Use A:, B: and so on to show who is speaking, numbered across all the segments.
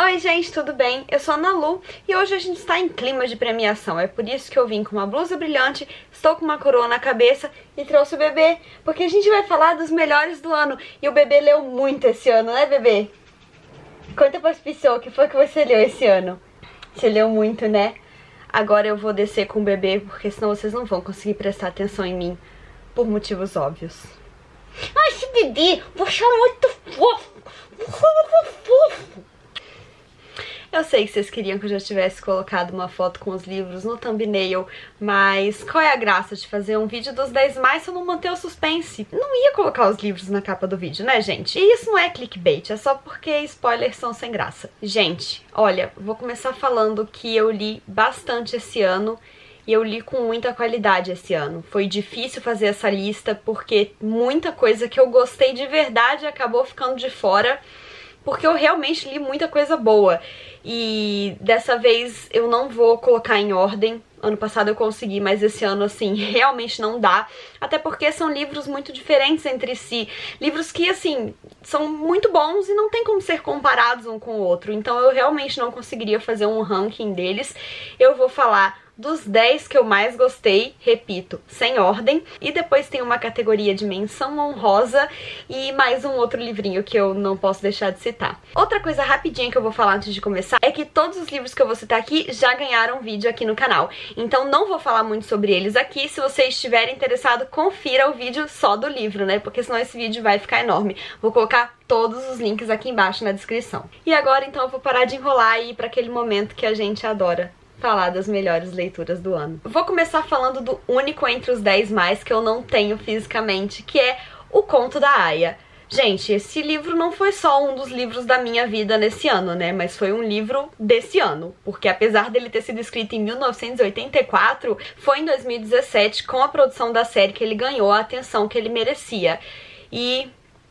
A: Oi gente, tudo bem? Eu sou a Ana Lu e hoje a gente está em clima de premiação. É por isso que eu vim com uma blusa brilhante, estou com uma coroa na cabeça e trouxe o bebê, porque a gente vai falar dos melhores do ano. E o bebê leu muito esse ano, né, bebê? Conta pra pessoas o que foi que você leu esse ano. Você leu muito, né? Agora eu vou descer com o bebê, porque senão vocês não vão conseguir prestar atenção em mim, por motivos óbvios.
B: Ai, esse bebê, você é muito fofo. Você é muito fofo.
A: Eu sei que vocês queriam que eu já tivesse colocado uma foto com os livros no thumbnail, mas qual é a graça de fazer um vídeo dos 10 mais se eu não manter o suspense? Não ia colocar os livros na capa do vídeo, né, gente? E isso não é clickbait, é só porque spoilers são sem graça. Gente, olha, vou começar falando que eu li bastante esse ano. E eu li com muita qualidade esse ano. Foi difícil fazer essa lista porque muita coisa que eu gostei de verdade acabou ficando de fora, porque eu realmente li muita coisa boa. E dessa vez eu não vou colocar em ordem. Ano passado eu consegui, mas esse ano, assim, realmente não dá. Até porque são livros muito diferentes entre si. Livros que, assim, são muito bons e não tem como ser comparados um com o outro. Então eu realmente não conseguiria fazer um ranking deles. Eu vou falar dos 10 que eu mais gostei, repito, sem ordem, e depois tem uma categoria de menção honrosa e mais um outro livrinho que eu não posso deixar de citar. Outra coisa rapidinha que eu vou falar antes de começar é que todos os livros que eu vou citar aqui já ganharam vídeo aqui no canal, então não vou falar muito sobre eles aqui. Se você estiver interessado, confira o vídeo só do livro, né, porque senão esse vídeo vai ficar enorme. Vou colocar todos os links aqui embaixo na descrição. E agora então eu vou parar de enrolar e ir para aquele momento que a gente adora falar das melhores leituras do ano. Vou começar falando do único entre os 10 mais que eu não tenho fisicamente, que é O Conto da Aia. Gente, esse livro não foi só um dos livros da minha vida nesse ano, né? Mas foi um livro desse ano, porque apesar dele ter sido escrito em 1984, foi em 2017, com a produção da série, que ele ganhou a atenção que ele merecia. E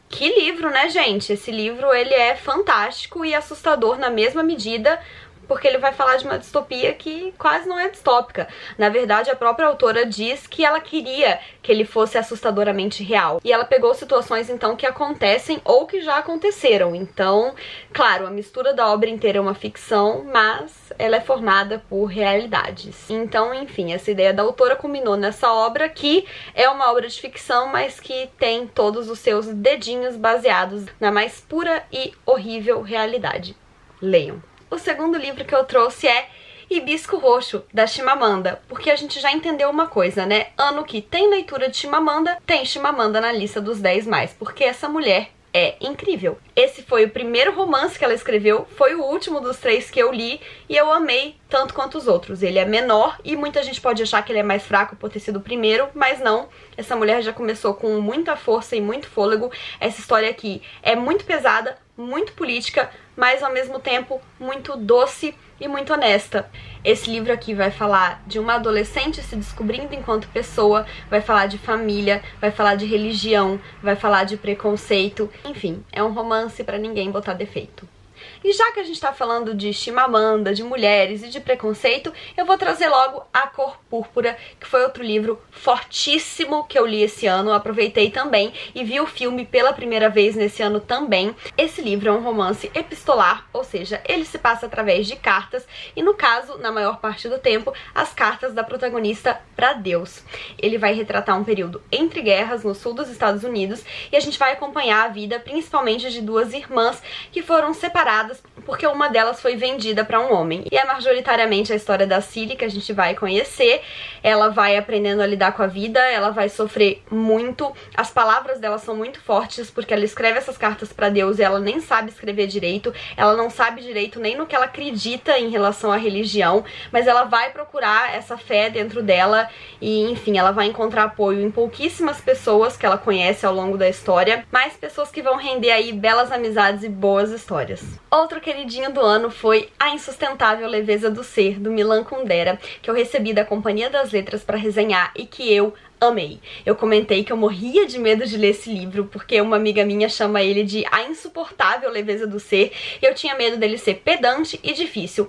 A: que livro, né, gente? Esse livro, ele é fantástico e assustador na mesma medida, porque ele vai falar de uma distopia que quase não é distópica. Na verdade, a própria autora diz que ela queria que ele fosse assustadoramente real. E ela pegou situações, então, que acontecem ou que já aconteceram. Então, claro, a mistura da obra inteira é uma ficção, mas ela é formada por realidades. Então, enfim, essa ideia da autora culminou nessa obra, que é uma obra de ficção, mas que tem todos os seus dedinhos baseados na mais pura e horrível realidade. Leiam. O segundo livro que eu trouxe é Hibisco Roxo, da Chimamanda, porque a gente já entendeu uma coisa, né? Ano que tem leitura de Chimamanda, tem Chimamanda na lista dos 10 mais, porque essa mulher é incrível. Esse foi o primeiro romance que ela escreveu, foi o último dos 3 que eu li e eu amei tanto quanto os outros. Ele é menor e muita gente pode achar que ele é mais fraco por ter sido o primeiro, mas não. Essa mulher já começou com muita força e muito fôlego. Essa história aqui é muito pesada, muito política, mas ao mesmo tempo muito doce e muito honesta. Esse livro aqui vai falar de uma adolescente se descobrindo enquanto pessoa, vai falar de família, vai falar de religião, vai falar de preconceito. Enfim, é um romance pra ninguém botar defeito. E já que a gente tá falando de Chimamanda, de mulheres e de preconceito, eu vou trazer logo A Cor Púrpura, que foi outro livro fortíssimo que eu li esse ano. Eu aproveitei também e vi o filme pela primeira vez nesse ano também. Esse livro é um romance epistolar, ou seja, ele se passa através de cartas e, no caso, na maior parte do tempo, as cartas da protagonista para Deus. Ele vai retratar um período entre guerras no sul dos Estados Unidos e a gente vai acompanhar a vida principalmente de duas irmãs que foram separadas porque uma delas foi vendida para um homem. E é majoritariamente a história da Ciri que a gente vai conhecer. Ela vai aprendendo a lidar com a vida, ela vai sofrer muito. As palavras dela são muito fortes, porque ela escreve essas cartas para Deus e ela nem sabe escrever direito. Ela não sabe direito nem no que ela acredita em relação à religião, mas ela vai procurar essa fé dentro dela e, enfim, ela vai encontrar apoio em pouquíssimas pessoas que ela conhece ao longo da história, mas pessoas que vão render aí belas amizades e boas histórias. Outro queridinho do ano foi A Insustentável Leveza do Ser, do Milan Kundera, que eu recebi da Companhia das Letras para resenhar e que eu amei. Eu comentei que eu morria de medo de ler esse livro, porque uma amiga minha chama ele de A Insuportável Leveza do Ser, e eu tinha medo dele ser pedante e difícil.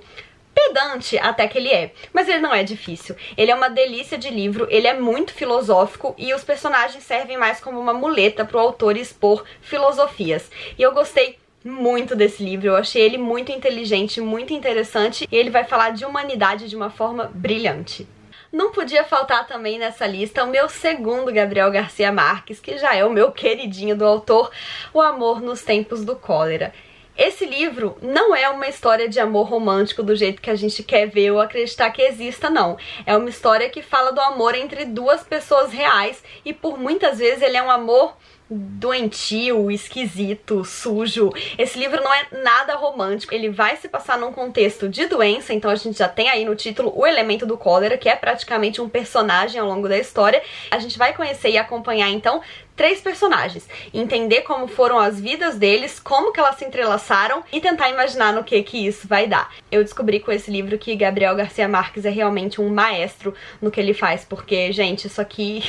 A: Pedante até que ele é, mas ele não é difícil. Ele é uma delícia de livro, ele é muito filosófico e os personagens servem mais como uma muleta para o autor expor filosofias. E eu gostei muito desse livro, eu achei ele muito inteligente, muito interessante, e ele vai falar de humanidade de uma forma brilhante. Não podia faltar também nessa lista o meu segundo Gabriel Garcia Marques, que já é o meu queridinho do autor, O Amor nos Tempos do Cólera. Esse livro não é uma história de amor romântico do jeito que a gente quer ver ou acreditar que exista, não. É uma história que fala do amor entre duas pessoas reais e por muitas vezes ele é um amor doentio, esquisito, sujo. Esse livro não é nada romântico, ele vai se passar num contexto de doença, então a gente já tem aí no título o elemento do cólera, que é praticamente um personagem ao longo da história. A gente vai conhecer e acompanhar então 3 personagens, entender como foram as vidas deles, como que elas se entrelaçaram e tentar imaginar no que isso vai dar. Eu descobri com esse livro que Gabriel Garcia Marques é realmente um maestro no que ele faz, porque, gente, isso aqui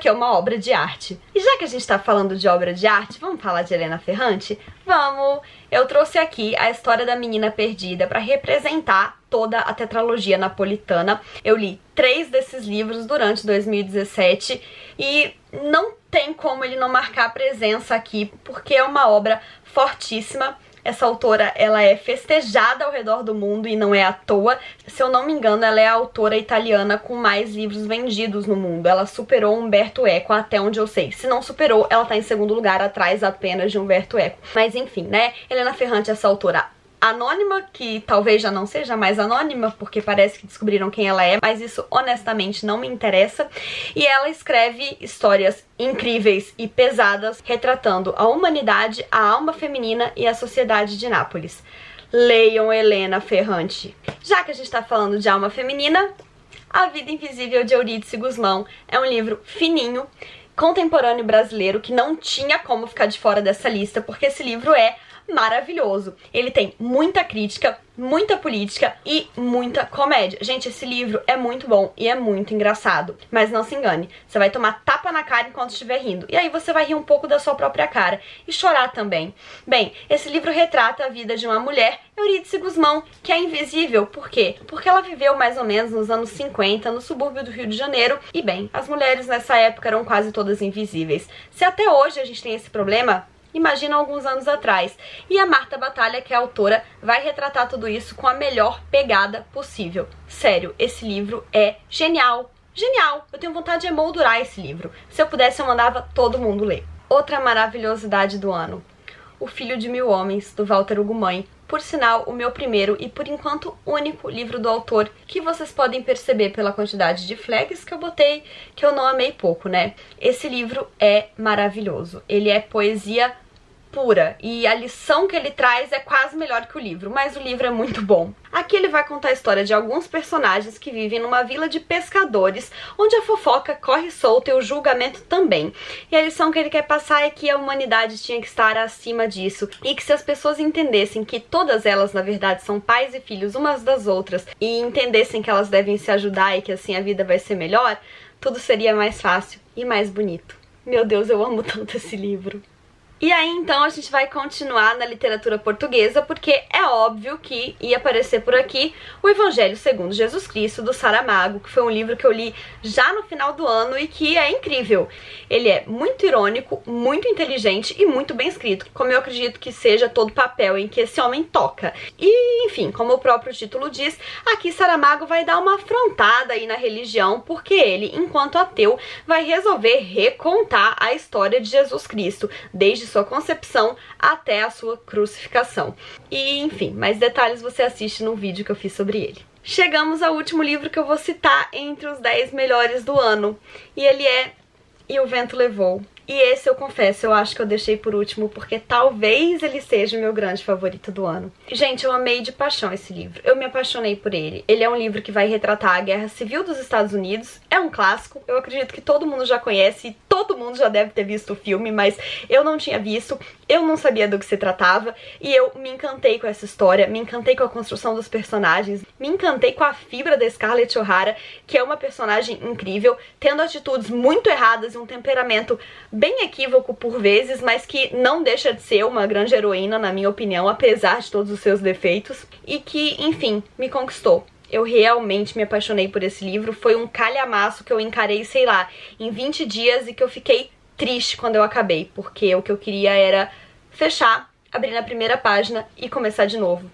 A: é uma obra de arte. E já que a gente tá falando de obra de arte, vamos falar de Helena Ferrante? Vamos! Eu trouxe aqui a história da menina perdida para representar toda a tetralogia napolitana. Eu li 3 desses livros durante 2017 e não tem como ele não marcar presença aqui, porque é uma obra fortíssima. Essa autora, ela é festejada ao redor do mundo e não é à toa. Se eu não me engano, ela é a autora italiana com mais livros vendidos no mundo. Ela superou Umberto Eco, até onde eu sei. Se não superou, ela tá em segundo lugar, atrás apenas de Umberto Eco. Mas enfim, né? Helena Ferrante, essa autora anônima, que talvez já não seja mais anônima, porque parece que descobriram quem ela é, mas isso honestamente não me interessa. E ela escreve histórias incríveis e pesadas, retratando a humanidade, a alma feminina e a sociedade de Nápoles. Leiam Helena Ferrante. Já que a gente tá falando de alma feminina, A Vida Invisível de Eurídice Gusmão é um livro fininho, contemporâneo brasileiro, que não tinha como ficar de fora dessa lista, porque esse livro é maravilhoso. Ele tem muita crítica, muita política e muita comédia. Gente, esse livro é muito bom e é muito engraçado. Mas não se engane, você vai tomar tapa na cara enquanto estiver rindo. E aí você vai rir um pouco da sua própria cara. E chorar também. Bem, esse livro retrata a vida de uma mulher, Eurídice Gusmão, que é invisível. Por quê? Porque ela viveu mais ou menos nos anos 50, no subúrbio do Rio de Janeiro. E bem, as mulheres nessa época eram quase todas invisíveis. Se até hoje a gente tem esse problema, imagina alguns anos atrás. E a Marta Batalha, que é a autora, vai retratar tudo isso com a melhor pegada possível. Sério, esse livro é genial. Genial! Eu tenho vontade de emoldurar esse livro. Se eu pudesse, eu mandava todo mundo ler. Outra maravilhosidade do ano: O Filho de Mil Homens, do Walter Ugumãe. Por sinal, o meu primeiro e, por enquanto, único livro do autor, que vocês podem perceber pela quantidade de flags que eu botei, que eu não amei pouco, né? Esse livro é maravilhoso. Ele é poesia pura, e a lição que ele traz é quase melhor que o livro, mas o livro é muito bom. Aqui ele vai contar a história de alguns personagens que vivem numa vila de pescadores, onde a fofoca corre solta e o julgamento também. E a lição que ele quer passar é que a humanidade tinha que estar acima disso, e que se as pessoas entendessem que todas elas, na verdade, são pais e filhos umas das outras, e entendessem que elas devem se ajudar e que assim a vida vai ser melhor, tudo seria mais fácil e mais bonito. Meu Deus, eu amo tanto esse livro. E aí, então, a gente vai continuar na literatura portuguesa, porque é óbvio que ia aparecer por aqui o Evangelho segundo Jesus Cristo, do Saramago, que foi um livro que eu li já no final do ano e que é incrível. Ele é muito irônico, muito inteligente e muito bem escrito, como eu acredito que seja todo o papel em que esse homem toca. E, enfim, como o próprio título diz, aqui Saramago vai dar uma afrontada aí na religião, porque ele, enquanto ateu, vai resolver recontar a história de Jesus Cristo, desde sua concepção até a sua crucificação. E, enfim, mais detalhes você assiste no vídeo que eu fiz sobre ele. Chegamos ao último livro que eu vou citar entre os 10 melhores do ano. E ele é E o Vento Levou. E esse, eu confesso, eu acho que eu deixei por último, porque talvez ele seja o meu grande favorito do ano. Gente, eu amei de paixão esse livro. Eu me apaixonei por ele. Ele é um livro que vai retratar a Guerra Civil dos Estados Unidos. É um clássico. Eu acredito que todo mundo já conhece e todo mundo já deve ter visto o filme, mas eu não tinha visto. Eu não sabia do que se tratava. E eu me encantei com essa história, me encantei com a construção dos personagens, me encantei com a fibra da Scarlett O'Hara, que é uma personagem incrível, tendo atitudes muito erradas e um temperamento bem equívoco por vezes, mas que não deixa de ser uma grande heroína, na minha opinião, apesar de todos os seus defeitos, e que, enfim, me conquistou. Eu realmente me apaixonei por esse livro. Foi um calhamaço que eu encarei, sei lá, em 20 dias e que eu fiquei triste quando eu acabei, porque o que eu queria era fechar abrir na primeira página e começar de novo.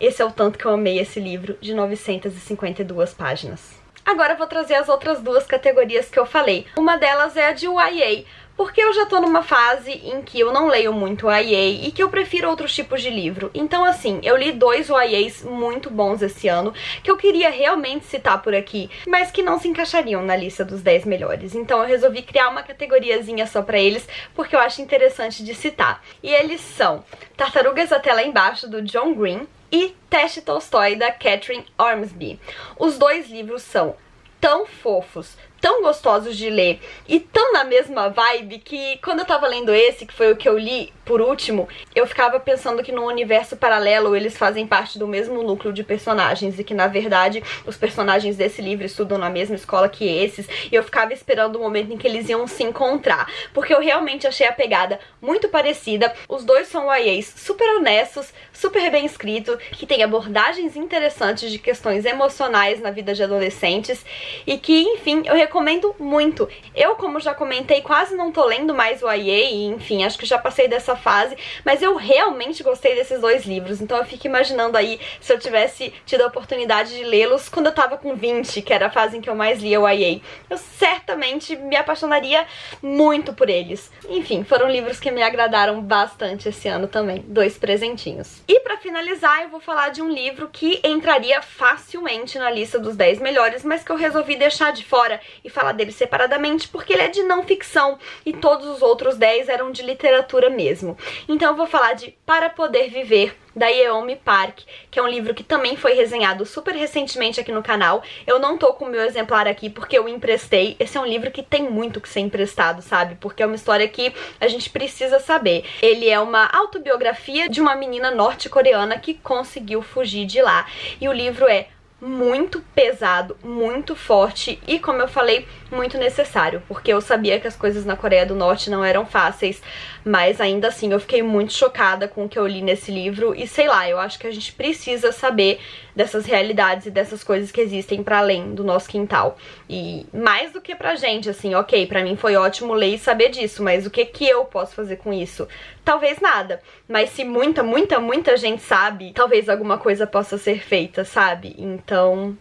A: Esse é o tanto que eu amei esse livro, de 952 páginas. Agora eu vou trazer as outras duas categorias que eu falei. Uma delas é a de YA, porque eu já tô numa fase em que eu não leio muito YA e que eu prefiro outros tipos de livro. Então assim, eu li 2 YAs muito bons esse ano, que eu queria realmente citar por aqui, mas que não se encaixariam na lista dos 10 melhores. Então eu resolvi criar uma categoriazinha só pra eles, porque eu acho interessante de citar. E eles são Tartarugas Até Lá Embaixo, do John Green, e Teste Tolstói, da Catherine Ormsby. Os dois livros são tão fofos, tão gostosos de ler e tão na mesma vibe que quando eu tava lendo esse, que foi o que eu li por último, eu ficava pensando que no universo paralelo eles fazem parte do mesmo núcleo de personagens e que na verdade os personagens desse livro estudam na mesma escola que esses, e eu ficava esperando o momento em que eles iam se encontrar, porque eu realmente achei a pegada muito parecida. Os dois são YAs super honestos, super bem escritos, que tem abordagens interessantes de questões emocionais na vida de adolescentes e que, enfim, eu recomendo muito. Eu, como já comentei, quase não tô lendo mais YA e, enfim, acho que já passei dessa fase, mas eu realmente gostei desses dois livros, então eu fico imaginando aí se eu tivesse tido a oportunidade de lê-los quando eu tava com 20, que era a fase em que eu mais lia YA. Eu certamente me apaixonaria muito por eles. Enfim, foram livros que me agradaram bastante esse ano também. 2 presentinhos. E pra finalizar, eu vou falar de um livro que entraria facilmente na lista dos 10 melhores, mas que eu resolvi deixar de fora e falar dele separadamente porque ele é de não ficção e todos os outros 10 eram de literatura mesmo. Então eu vou falar de Para Poder Viver, da Yeonmi Park, que é um livro que também foi resenhado super recentemente aqui no canal. Eu não tô com o meu exemplar aqui porque eu emprestei. Esse é um livro que tem muito que ser emprestado, sabe? Porque é uma história que a gente precisa saber. Ele é uma autobiografia de uma menina norte-coreana que conseguiu fugir de lá. E o livro é muito pesado, muito forte e, como eu falei, muito necessário, porque eu sabia que as coisas na Coreia do Norte não eram fáceis, mas ainda assim eu fiquei muito chocada com o que eu li nesse livro e sei lá, eu acho que a gente precisa saber dessas realidades e dessas coisas que existem pra além do nosso quintal. E mais do que pra gente, assim, ok, pra mim foi ótimo ler e saber disso, mas o que que eu posso fazer com isso? Talvez nada, mas se muita gente sabe, talvez alguma coisa possa ser feita, sabe? Então,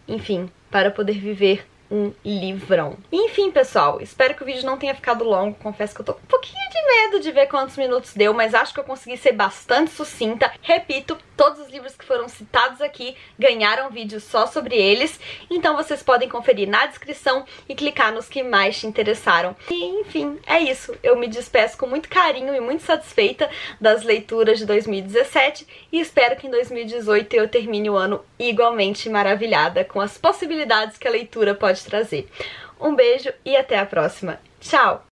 A: enfim, Para Poder Viver, um livrão. Enfim, pessoal, espero que o vídeo não tenha ficado longo. Confesso que eu tô com um pouquinho de medo de ver quantos minutos deu, mas acho que eu consegui ser bastante sucinta. Repito, todos os livros que foram citados aqui ganharam vídeo só sobre eles, então vocês podem conferir na descrição e clicar nos que mais te interessaram. E, enfim, é isso. Eu me despeço com muito carinho e muito satisfeita das leituras de 2017 e espero que em 2018 eu termine o ano igualmente maravilhada com as possibilidades que a leitura pode trazer. Um beijo e até a próxima. Tchau!